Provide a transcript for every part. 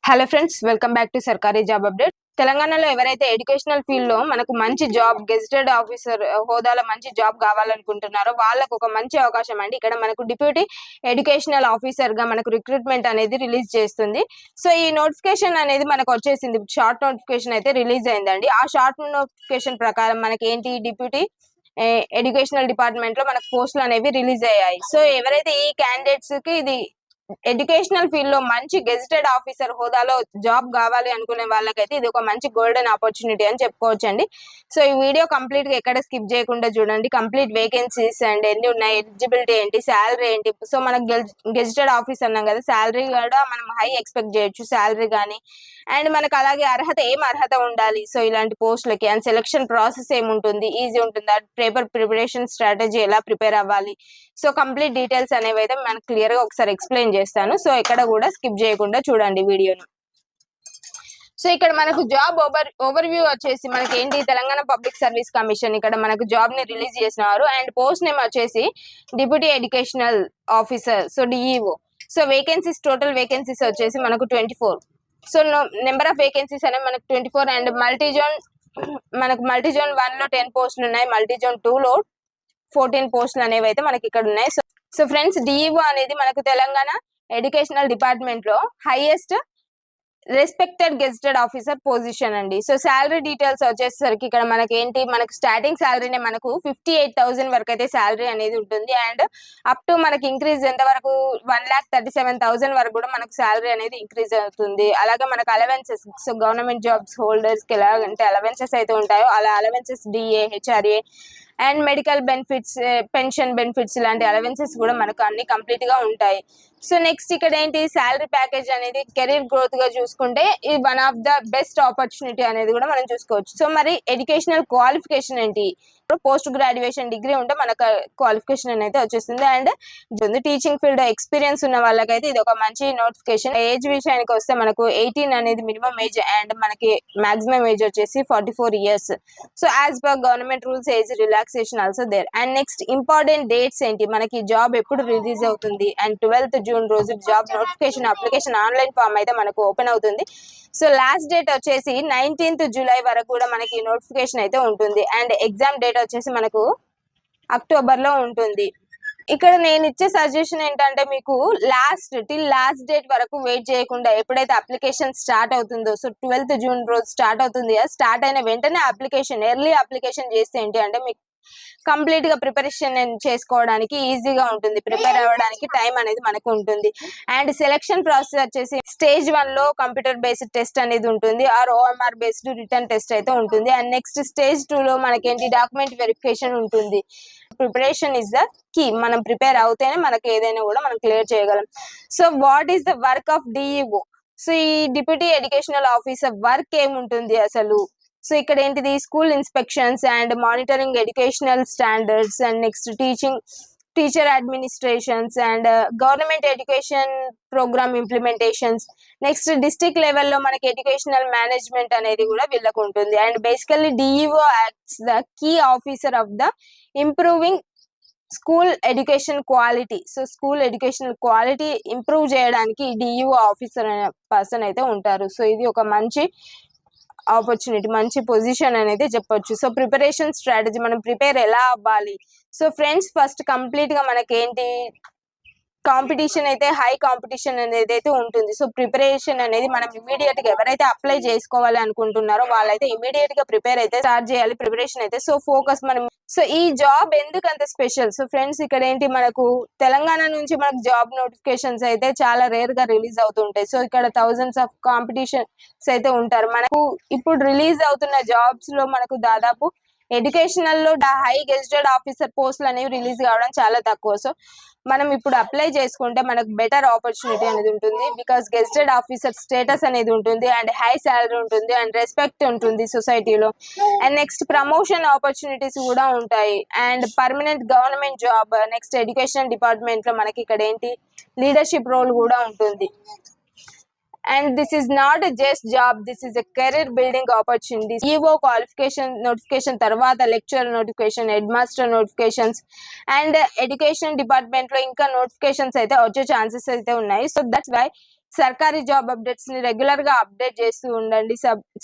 Hello friends, welcome back to సర్కారీ job update. తెలంగాణలో ఎవరైతే ఎడ్యుకేషనల్ ఫీల్డ్ లో మనకు మంచి జాబ్, గెజిటెడ్ ఆఫీసర్ హోదాలో మంచి జాబ్ కావాలనుకుంటున్నారో వాళ్ళకు ఒక మంచి అవకాశం అండి. ఇక్కడ మనకు డిప్యూటీ ఎడ్యుకేషనల్ ఆఫీసర్ గా మనకు రిక్రూట్మెంట్ అనేది రిలీజ్ చేస్తుంది. సో ఈ నోటిఫికేషన్ అనేది మనకు వచ్చేసింది. షార్ట్ నోటిఫికేషన్ అయితే రిలీజ్ అయిందండి. ఆ షార్ట్ నోటిఫికేషన్ ప్రకారం మనకి ఏంటి, డిప్యూటీ ఎడ్యుకేషనల్ డిపార్ట్మెంట్ లో మనకు పోస్టులు అనేవి రిలీజ్ అయ్యాయి. సో ఎవరైతే ఈ క్యాండిడేట్స్ కి ఇది ఎడ్యుకేషనల్ ఫీల్డ్ లో మంచి గెజిటెడ్ ఆఫీసర్ హోదాలో జాబ్ కావాలి అనుకునే వాళ్ళకైతే ఇది ఒక మంచి గోల్డెన్ ఆపర్చునిటీ అని చెప్పుకోవచ్చండి. సో ఈ వీడియో కంప్లీట్ గా ఎక్కడ స్కిప్ చేయకుండా చూడండి. కంప్లీట్ వేకెన్సీస్ అండ్ ఎన్ని ఉన్నాయి, ఎలిజిబిలిటీ ఏంటి, శాలరీ ఏంటి. సో మనకు గెజిటెడ్ ఆఫీస్ అన్నాం కదా, శాలరీ కూడా మనం హై ఎక్స్పెక్ట్ చేయొచ్చు, శాలరీ కానీ. అండ్ మనకు అలాగే అర్హత ఉండాలి సో ఇలాంటి పోస్టులకి. అండ్ సెలక్షన్ ప్రాసెస్ ఏముంటుంది, ఈజీ ఉంటుందా, పేపర్ ప్రిపరేషన్ స్ట్రాటజీ ఎలా ప్రిపేర్ అవ్వాలి. సో కంప్లీట్ డీటెయిల్స్ అనేవి అయితే మనకు క్లియర్ గా ఒకసారి ఎక్స్ప్లెయిన్ చేస్తాను. సో ఎక్కడ కూడా స్కిప్ చేయకుండా చూడండి వీడియోను. సో ఇక్కడ మనకు జాబ్ ఓవర్వ్యూ వచ్చేసి మనకి ఏంటి, తెలంగాణ పబ్లిక్ సర్వీస్ కమిషన్ ఇక్కడ మనకు జాబ్ ని రిలీజ్ చేసినారు. అండ్ పోస్ట్ నేమ్ వచ్చేసి deputy educational officer, so DEO. So vacancies, total vacancies వచ్చేసి మనకు 24. సో నెంబర్ ఆఫ్ వేకెన్సీస్ అనేవి మనకు 24. అండ్ మల్టీజోన్ 1 లో 10 పోస్టులు ఉన్నాయి, మల్టీజోన్ 2 లో 14 పోస్టులు అనేవి అయితే మనకి ఇక్కడ ఉన్నాయి. సో ఫ్రెండ్స్, డిఈఓ అనేది మనకు తెలంగాణ ఎడ్యుకేషనల్ డిపార్ట్మెంట్ లో highest respected gazetted officer position అండి. సో శాలరీ డీటెయిల్స్ వచ్చేసరికి ఇక్కడ మనకి ఏంటి, మనకు స్టార్టింగ్ శాలరీనే మనకు 58,000 వరకు అయితే శాలరీ అనేది ఉంటుంది. అండ్ అప్ టు మనకి ఇంక్రీజ్ ఎంత వరకు 1,37,000 వరకు కూడా మనకు శాలరీ అనేది ఇంక్రీజ్ అవుతుంది. అలాగే మనకు allowances, so government jobs holders కి ఎలాగంటే అలవెన్సెస్ అయితే ఉంటాయో అలా allowances, DA, HRA and medical benefits, pension benefits ఇలాంటి అలవెన్సెస్ కూడా మనకు అన్ని కంప్లీట్ గా ఉంటాయి. సో నెక్స్ట్ ఇక్కడ ఏంటి, శాలరీ ప్యాకేజ్ అనేది కెరీర్ గ్రోత్ గా చూసుకుంటే ఇది one of the best opportunity అనేది కూడా మనం చూసుకోవచ్చు. సో మరి ఎడ్యుకేషనల్ క్వాలిఫికేషన్ ఏంటి, పోస్ట్ గ్రాడ్యుయేషన్ డిగ్రీ ఉంటే మనకు క్వాలిఫికేషన్ అనేది వచ్చేస్తుంది. అండ్ టీచింగ్ ఫీల్డ్ ఎక్స్పీరియన్స్ ఉన్న వాళ్ళకైతే ఇది ఒక మంచి నోటిఫికేషన్. ఏజ్ విషయానికి వస్తే మనకు 18 అనేది మినిమం ఏజ్ అండ్ మనకి మాక్సిమం ఏజ్ వచ్చేసి 44 years. So as per government rules age relaxation also there. And next important dates ఏంటి, మనకి జాబ్ ఎప్పుడు రిలీజ్ అవుతుంది. అండ్ 12th June రోజు job notification application online form అయితే మనకు ఓపెన్ అవుతుంది. సో లాస్ట్ డేట్ వచ్చేసి 19th July వరకు కూడా మనకి నోటిఫికేషన్ అయితే ఉంటుంది. అండ్ ఎగ్జామ్ డేట్ వచ్చేసి మనకు అక్టోబర్ లో ఉంటుంది. ఇక్కడ నేను ఇచ్చే సజెషన్ ఏంటంటే మీకు లాస్ట్ డేట్ వరకు వెయిట్ చేయకుండా ఎప్పుడైతే అప్లికేషన్ స్టార్ట్ అవుతుందో, సో 12th June రోజు స్టార్ట్ అవుతుంది, స్టార్ట్ అయిన వెంటనే ఎర్లీ అప్లికేషన్ చేస్తే ఏంటి అంటే మీకు కంప్లీట్ గా ప్రిపరేషన్ చేసుకోవడానికి ఈజీగా ఉంటుంది, ప్రిపేర్ అవ్వడానికి టైం అనేది మనకు ఉంటుంది. అండ్ సెలక్షన్ ప్రాసెస్ వచ్చేసి స్టేజ్ 1 లో కంప్యూటర్ బేస్డ్ టెస్ట్ అనేది ఉంటుంది, or OMR based written test అయితే ఉంటుంది. అండ్ నెక్స్ట్ స్టేజ్ 2 లో మనకేంటి, డాక్యుమెంట్ వెరిఫికేషన్ ఉంటుంది. ప్రిపరేషన్ ఇస్ ద కీ, మనం ప్రిపేర్ అవుతేనే మనకి ఏదైనా కూడా మనం క్లియర్ చేయగలం. So what is the work of DEO, so ఈ డిప్యూటీ ఎడ్యుకేషనల్ ఆఫీసర్ వర్క్ ఏముంటుంది అసలు. సో ఇక్కడ ఏంటిది, school inspections and monitoring educational standards and next teacher administrations and government education programme implementations. Next district లెవెల్లో మనకి educational management అనేది కూడా వీళ్ళకు ఉంటుంది. And basically DEO acts the key officer of the improving school education quality. So school education quality improve చేయడానికి DEO officer అనే person అయితే ఉంటారు. సో ఇది ఒక మంచి ఆపర్చునిటీ, మంచి పొజిషన్ అనేది చెప్పొచ్చు. సో ప్రిపరేషన్ స్ట్రాటజీ, మనం ప్రిపేర్ ఎలా అవ్వాలి. సో ఫ్రెండ్స్, ఫస్ట్ కంప్లీట్ గా మనకేంటి, కాంపిటీషన్ అయితే హై కాంపిటీషన్ అనేది అయితే ఉంటుంది. సో ప్రిపరేషన్ అనేది మనం ఇమీడియట్ గా ఎవరైతే అప్లై చేసుకోవాలి అనుకుంటున్నారో వాళ్ళైతే ఇమీడియట్ గా ప్రిపేర్ అయితే స్టార్ట్ చేయాలి ప్రిపరేషన్ అయితే. సో ఫోకస్ మనం. సో ఈ జాబ్ ఎందుకు అంత స్పెషల్, సో ఫ్రెండ్స్ ఇక్కడ ఏంటి, మనకు తెలంగాణ నుంచి మనకు జాబ్ నోటిఫికేషన్స్ అయితే చాలా రేర్ గా రిలీజ్ అవుతుంటాయి. సో ఇక్కడ థౌజండ్స్ ఆఫ్ కాంపిటీషన్స్ అయితే ఉంటారు. మనకు ఇప్పుడు రిలీజ్ అవుతున్న జాబ్స్ లో మనకు దాదాపు ఎడ్యుకేషనల్ లో హై గెజిటెడ్ ఆఫీసర్ పోస్టులు అనేవి రిలీజ్ కావడం చాలా తక్కువ. సో మనం ఇప్పుడు అప్లై చేసుకుంటే మనకు బెటర్ ఆపర్చునిటీ అనేది ఉంటుంది, బికాస్ గెజిటెడ్ ఆఫీసర్ స్టేటస్ అనేది ఉంటుంది అండ్ హై శాలరీ ఉంటుంది అండ్ రెస్పెక్ట్ ఉంటుంది సొసైటీలో. అండ్ నెక్స్ట్ ప్రమోషన్ ఆపర్చునిటీస్ కూడా ఉంటాయి and permanent government job. Next education department లో మనకి ఇక్కడ ఏంటి, లీడర్షిప్ రోల్ కూడా ఉంటుంది. And this is not a just job, this is a career building opportunity. EO qualification notification tarvata lecturer notification, headmaster notifications and education department lo inka notifications aithe vache chances aithe unnai. So that's why సర్కారీ job updates ని regular గా update చేస్తూ ఉండండి.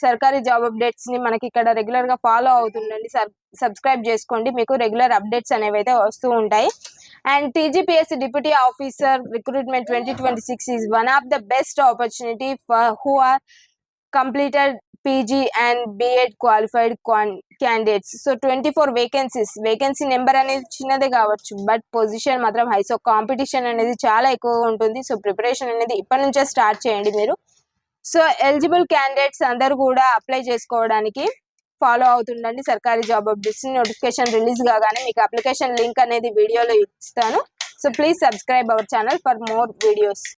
సర్కారీ job updates ని మనకి ఇక్కడ regular గా ఫాలో అవుతుండండి. సబ్స్క్రైబ్ చేసుకోండి, మీకు రెగ్యులర్ అప్డేట్స్ అనేవి అయితే వస్తూ ఉంటాయి. And TGPSC deputy officer recruitment 2026 is one of the best opportunity for who are completed PG and B.Ed qualified candidates. So 24 vacancy number అనేది చిన్నదే కావచ్చు, బట్ పొజిషన్ మాత్రం హై. సో కాంపిటీషన్ అనేది చాలా ఎక్కువగా ఉంటుంది. సో ప్రిపరేషన్ అనేది ఇప్పటి నుంచే స్టార్ట్ చేయండి మీరు. సో ఎలిజిబుల్ క్యాండిడేట్స్ అందరూ కూడా అప్లై చేసుకోవడానికి ఫాలో అవుతుండండి సర్కారీ జాబ్ అప్డేట్స్. నోటిఫికేషన్ రిలీజ్ కాగానే మీకు అప్లికేషన్ లింక్ అనేది వీడియోలో ఇస్తాను. So please subscribe our channel for more videos.